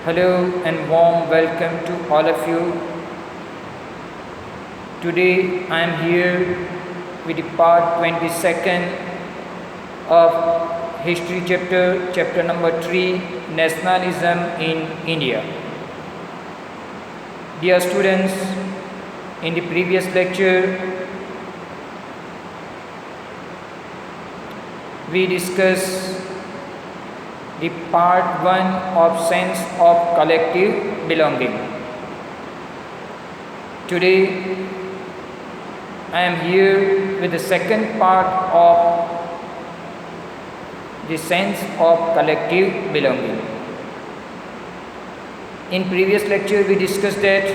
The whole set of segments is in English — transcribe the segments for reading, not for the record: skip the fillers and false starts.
Hello and warm welcome to all of you. Today I am here with the part 22nd of history chapter number 3, Nationalism in India. Dear students, in the previous lecture we discussed the part 1 of sense of collective belonging. Today I am here with the second part of the sense of collective belonging. In previous lecture we discussed that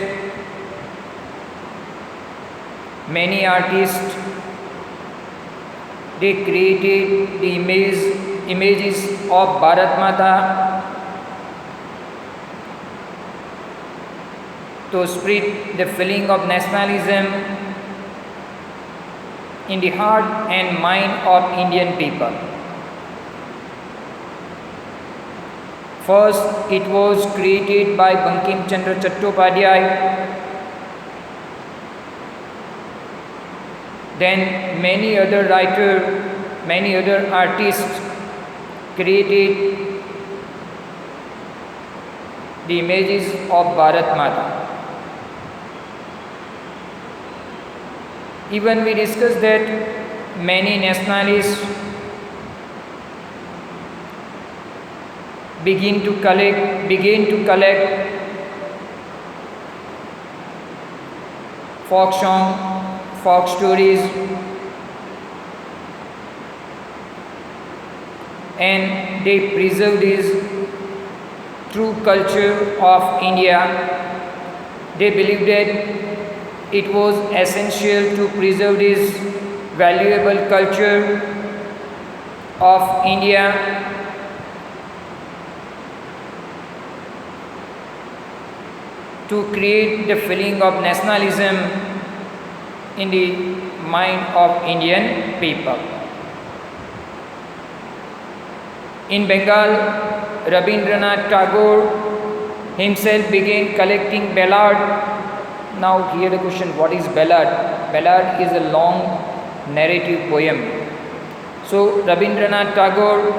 many artists, they created the images of Bharat Mata to spread the feeling of nationalism in the heart and mind of Indian people. First, it was created by Bankim Chandra Chattopadhyay. Then many other writers, many other artists created the images of Bharat Mata. Even we discussed that many nationalists began to collect folk song, folk stories, and they preserve this true culture of India. They believe that it was essential to preserve this valuable culture of India to create the feeling of nationalism in the mind of Indian people. In Bengal, Rabindranath Tagore himself began collecting ballad. Now here the question, what is ballad? Ballad is a long narrative poem. So Rabindranath Tagore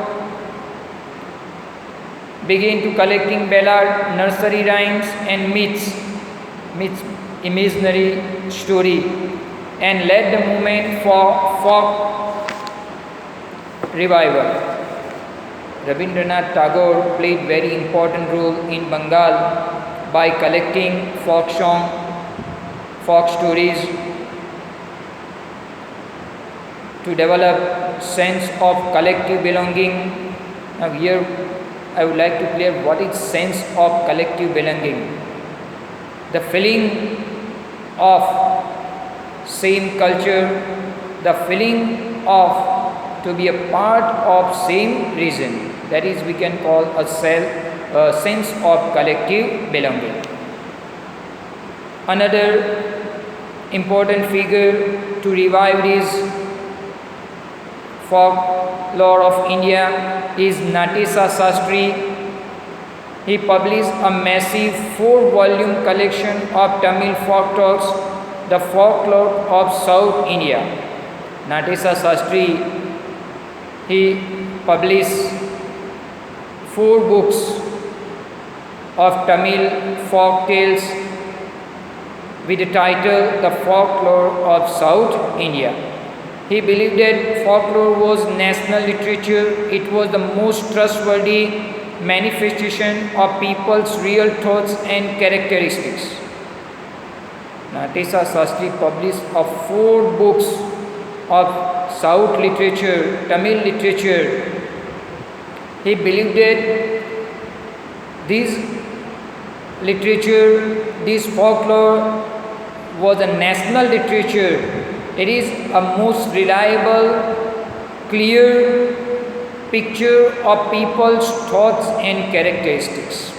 began to collecting ballad, nursery rhymes and myths, imaginary story, and led the movement for folk revival. Rabindranath Tagore played very important role in Bengal by collecting folk song, folk stories to develop sense of collective belonging. Now here I would like to clear what is sense of collective belonging. The feeling of same culture, the feeling of to be a part of same region. That is, we can call a sense of collective belonging. Another important figure to revive this folklore of India is Natesa Sastry. He published a massive 4-volume collection of Tamil folk talks, the folklore of South India. Natesa Sastry, he published 4 books of Tamil folk tales with the title The Folklore of South India. He believed that folklore was national literature. It was the most trustworthy manifestation of people's real thoughts and characteristics. Natesa Sastry published 4 books of South literature, Tamil literature. He believed that this literature, this folklore was a national literature. It is a most reliable, clear picture of people's thoughts and characteristics.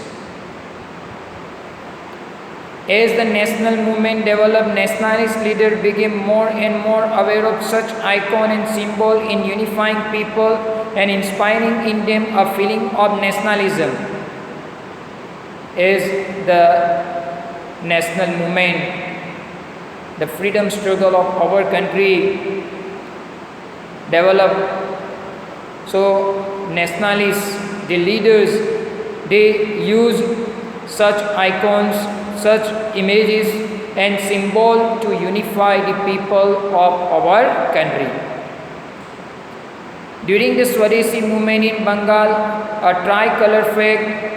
As the national movement developed, nationalist leaders became more and more aware of such icon and symbol in unifying people and inspiring in them a feeling of nationalism. is the national movement, the freedom struggle of our country developed. So nationalists, the leaders, they use such icons, such images and symbol to unify the people of our country. During the Swadeshi movement in Bengal, a tricolor flag,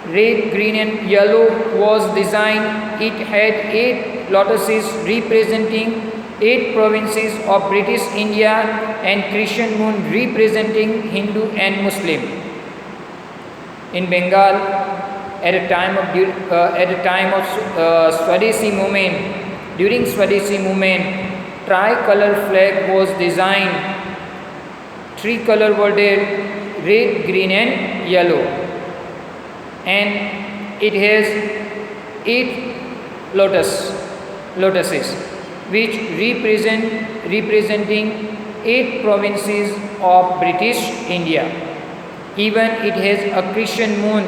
red, green and yellow was designed. It had 8 lotuses representing 8 provinces of British India and Christian moon representing Hindu and Muslim. In Bengal, at the time of Swadeshi movement, during Swadeshi movement, tricolor flag was designed. 3 colors were there: red, green and yellow, and it has 8 lotuses which representing 8 provinces of British India. Even it has a Christian moon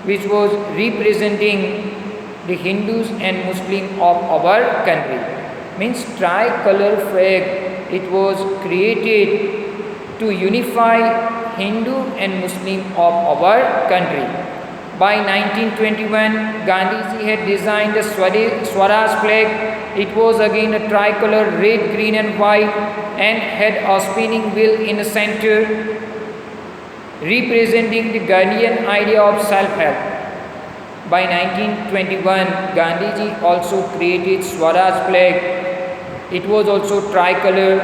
which was representing the Hindus and Muslims of our country. Means tricolor flag, it was created to unify Hindu and Muslim of our country. By 1921, Gandhiji had designed the Swaraj flag. It was again a tricolor, red, green and white, and had a spinning wheel in the center, representing the Gandhian idea of self-help. By 1921, Gandhiji also created Swaraj flag. It was also tricolor,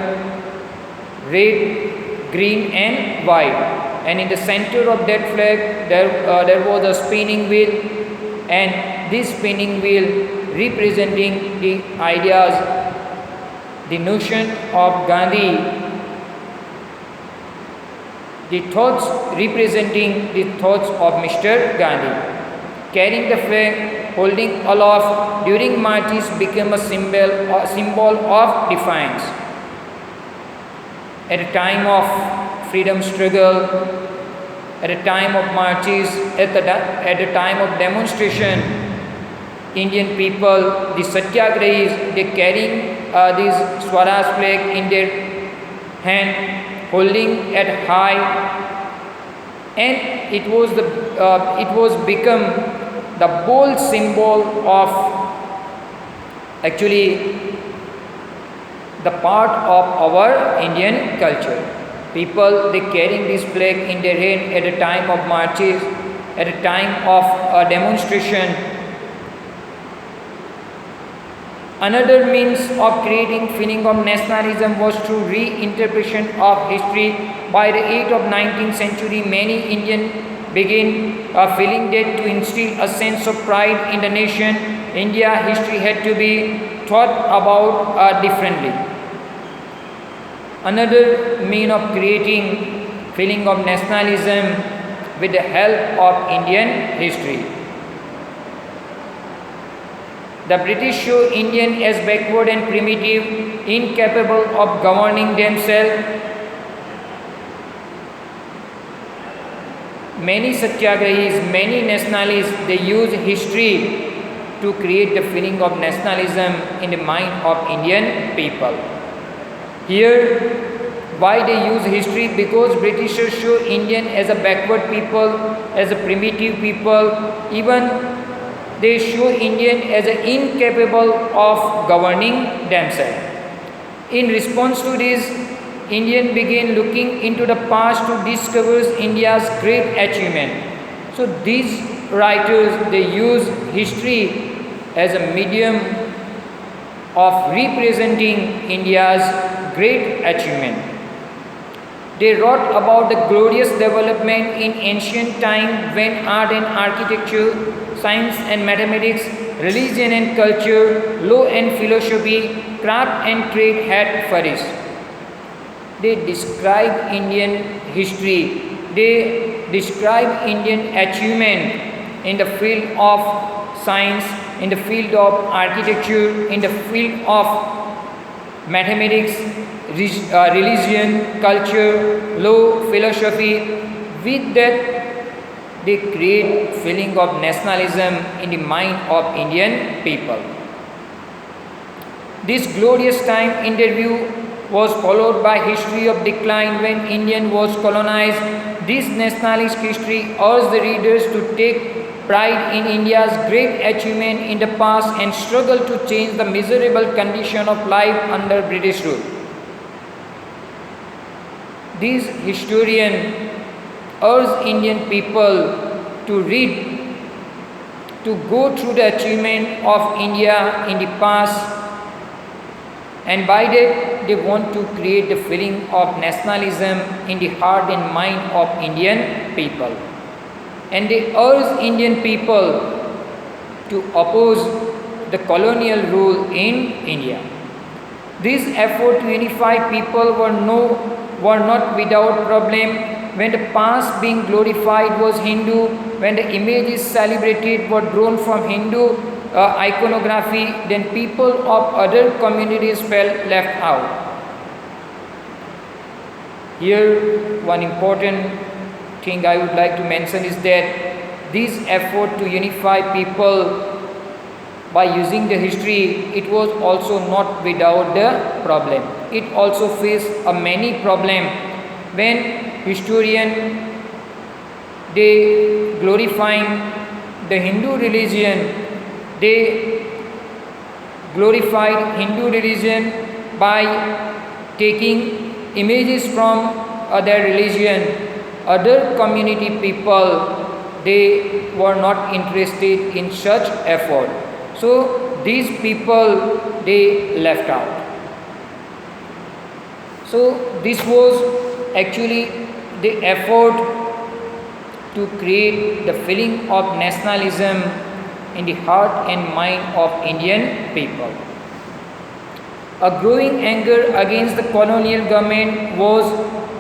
red, green and white. And in the center of that flag, there was a spinning wheel, and this spinning wheel representing the ideas, the notion of Gandhi, the thoughts representing the thoughts of Mr. Gandhi. Carrying the flag, holding aloft during marches became a symbol of defiance. At a time of freedom struggle, at a time of marches, at the time of demonstration, Indian people, the satyagrahis, they carrying this Swaraj flag in their hand, holding at high, and it was become the bold symbol of actually the part of our Indian culture. People, they carrying this flag in their hand at a time of marches, at a time of a demonstration. Another means of creating feeling of nationalism was through reinterpretation of history. By the 8th of 19th century, many Indians began feeling that to instill a sense of pride in the nation, India history had to be thought about differently. Another mean of creating feeling of nationalism with the help of Indian history. The British show Indian as backward and primitive, incapable of governing themselves. Many satyagrahis, many nationalists, they use history to create the feeling of nationalism in the mind of Indian people. Here, why they use history? Because Britishers show Indian as a backward people, as a primitive people. Even they show Indian as incapable of governing themselves. In response to this, Indian began looking into the past to discover India's great achievement. So these writers, they use history as a medium of representing India's great achievement. They wrote about the glorious development in ancient time when art and architecture, science and mathematics, religion and culture, law and philosophy, craft and trade had flourished. They describe Indian history, they describe Indian achievement in the field of science, in the field of architecture, in the field of mathematics, religion, culture, law, philosophy. With that, they create feeling of nationalism in the mind of Indian people. This glorious time interview was followed by history of decline when India was colonized. This nationalist history urged the readers to take pride in India's great achievement in the past and struggle to change the miserable condition of life under British rule. This historian urged Indian people to read, to go through the achievement of India in the past, and by that they want to create the feeling of nationalism in the heart and mind of Indian people. And they urge Indian people to oppose the colonial rule in India. This effort to unify people were not without problem. When the past being glorified was Hindu, when the images celebrated were drawn from Hindu iconography, then people of other communities felt left out. Here, one important thing I would like to mention is that this effort to unify people by using the history, it was also not without the problem. It also faced a many problem when historian they glorifying the Hindu religion, they glorified Hindu religion by taking images from other religion. Other community people, they were not interested in such effort. So these people, they left out. So this was actually the effort to create the feeling of nationalism in the heart and mind of Indian people. A growing anger against the colonial government was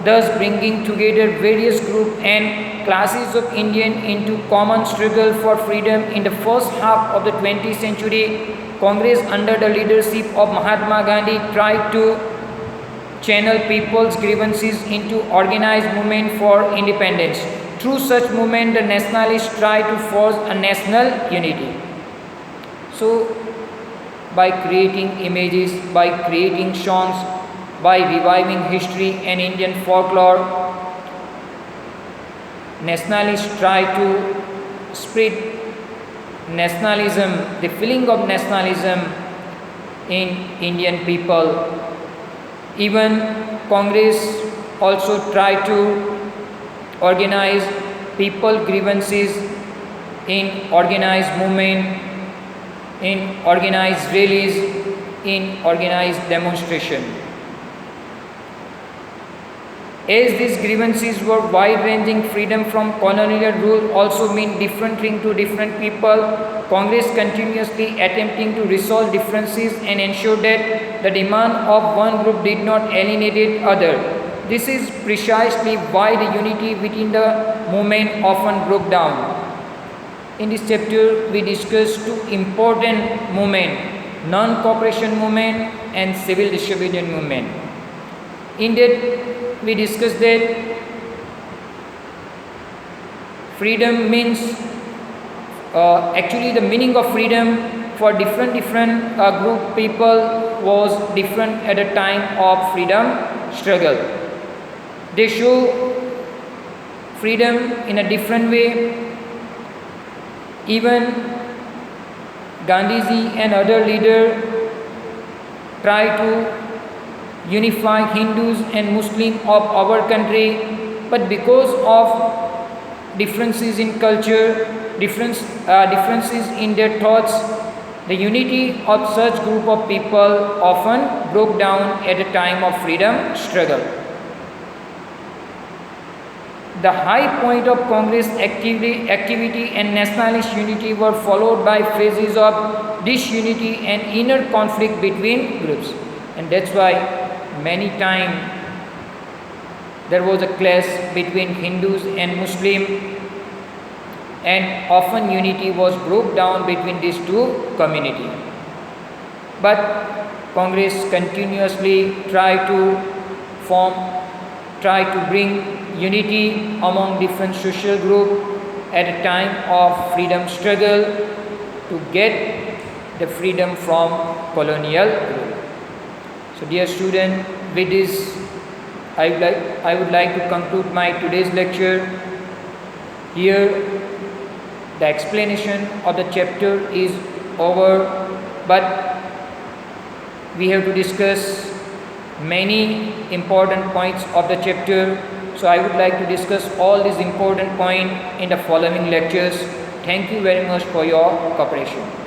thus bringing together various groups and classes of Indians into common struggle for freedom. In the first half of the 20th century, Congress under the leadership of Mahatma Gandhi tried to channel people's grievances into organized movement for independence. Through such movement, the nationalists tried to force a national unity. So, by creating images, by creating songs, by reviving history and Indian folklore, nationalists try to spread nationalism, the feeling of nationalism in Indian people. Even Congress also try to organize people grievances in organized movement, in organized rallies, in organized demonstration. As these grievances were wide-ranging, freedom from colonial rule also meant different thing to different people. Congress continuously attempting to resolve differences and ensure that the demand of one group did not alienate other. This is precisely why the unity within the movement often broke down. In this chapter, we discuss two important movements, non-cooperation movement and civil disobedience movement. In that, we discussed that freedom means, actually the meaning of freedom for different group people was different at the time of freedom struggle. They show freedom in a different way. Even Gandhiji and other leaders try to unify Hindus and Muslims of our country, but because of differences in culture, differences in their thoughts, the unity of such group of people often broke down at the time of freedom struggle. The high point of Congress activity and nationalist unity were followed by phases of disunity and inner conflict between groups. And that's why many times there was a clash between Hindus and Muslims, and often unity was broke down between these two communities. But Congress continuously try to bring unity among different social groups, at a time of freedom struggle to get the freedom from colonial rule. So dear student, with this I would like to conclude my today's lecture. Here the explanation of the chapter is over, but we have to discuss many important points of the chapter. So I would like to discuss all these important points in the following lectures. Thank you very much for your cooperation.